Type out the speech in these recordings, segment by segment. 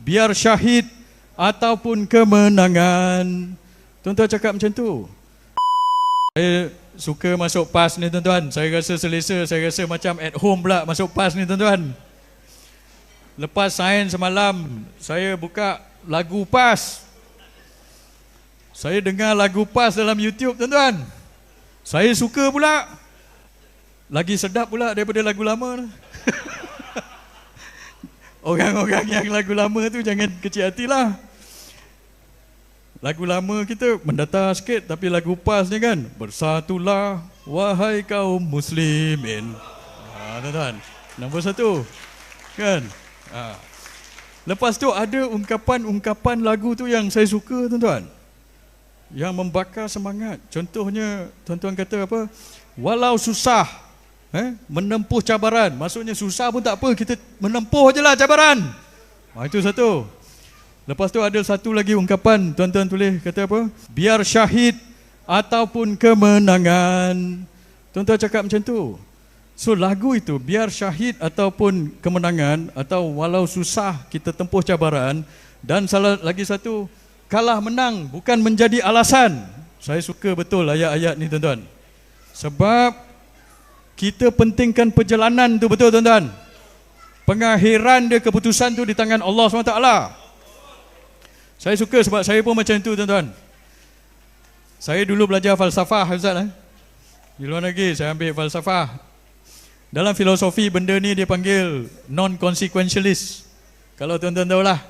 biar syahid ataupun kemenangan. Tuan-tuan cakap macam tu. Saya suka masuk PAS ni tuan-tuan. Saya rasa selesa, saya rasa macam at home pula masuk PAS ni tuan-tuan. Lepas sains semalam, saya buka lagu PAS. Saya dengar lagu PAS dalam YouTube tuan-tuan. Saya suka pula. Lagi sedap pula daripada lagu lama. Orang-orang yang lagu lama tu jangan kecil hatilah. Lagu lama kita mendatar sikit, tapi lagu PAS ni kan, bersatulah wahai kaum muslimin. Tuan-tuan, nombor satu. Kan? Lepas tu ada ungkapan-ungkapan lagu tu yang saya suka tuan-tuan, yang membakar semangat. Contohnya tuan-tuan kata apa? Walau susah menempuh cabaran. Maksudnya susah pun tak apa, kita menempuh je lah cabaran. Itu satu. Lepas tu ada satu lagi ungkapan, tuan-tuan tulis, kata apa? Biar syahid ataupun kemenangan. Tuan-tuan cakap macam tu. So lagu itu, biar syahid ataupun kemenangan, atau walau susah kita tempuh cabaran. Dan salah lagi satu, kalah menang bukan menjadi alasan. Saya suka betul ayat-ayat ni tuan-tuan. Sebab kita pentingkan perjalanan tu, betul tuan-tuan. Pengakhiran dia, keputusan tu di tangan Allah SWT. Saya suka sebab saya pun macam tu tuan-tuan. Saya dulu belajar falsafah Ustaz. Di luar negeri saya ambil falsafah. Dalam filosofi benda ni dia panggil non-consequentialist. Kalau tuan-tuan tahulah,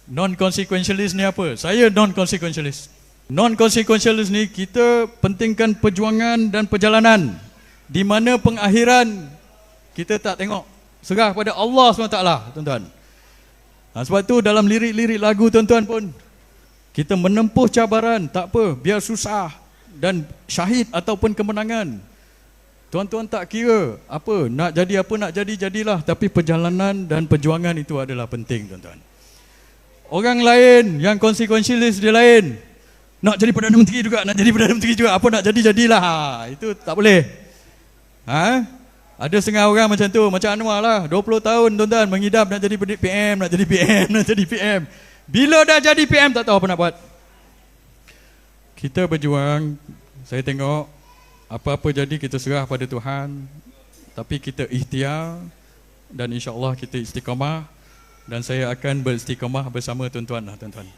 non-consequentialist ni apa? Saya non-consequentialist. Non-consequentialist ni kita pentingkan perjuangan dan perjalanan, di mana pengakhiran kita tak tengok, serah pada Allah SWT tuan-tuan. Sebab tu dalam lirik-lirik lagu tuan-tuan pun, kita menempuh cabaran, tak apa, biar susah dan syahid ataupun kemenangan. Tuan-tuan tak kira apa, nak jadi apa, nak jadi jadilah, tapi perjalanan dan perjuangan itu adalah penting tuan-tuan. Orang lain yang consequentialist dia lain, nak jadi Perdana Menteri juga, nak jadi Perdana Menteri juga, apa nak jadi jadilah. Itu tak boleh. Ada setengah orang macam tu, macam Anwar lah, 20 tahun tuan-tuan mengidap nak jadi PM, nak jadi PM, nak jadi PM. Bila dah jadi PM tak tahu apa nak buat. Kita berjuang, saya tengok apa-apa jadi kita serah pada Tuhan, tapi kita ikhtiar dan insya-Allah kita istiqamah, dan saya akan beristiqamah bersama tuan-tuan lah tuan-tuan.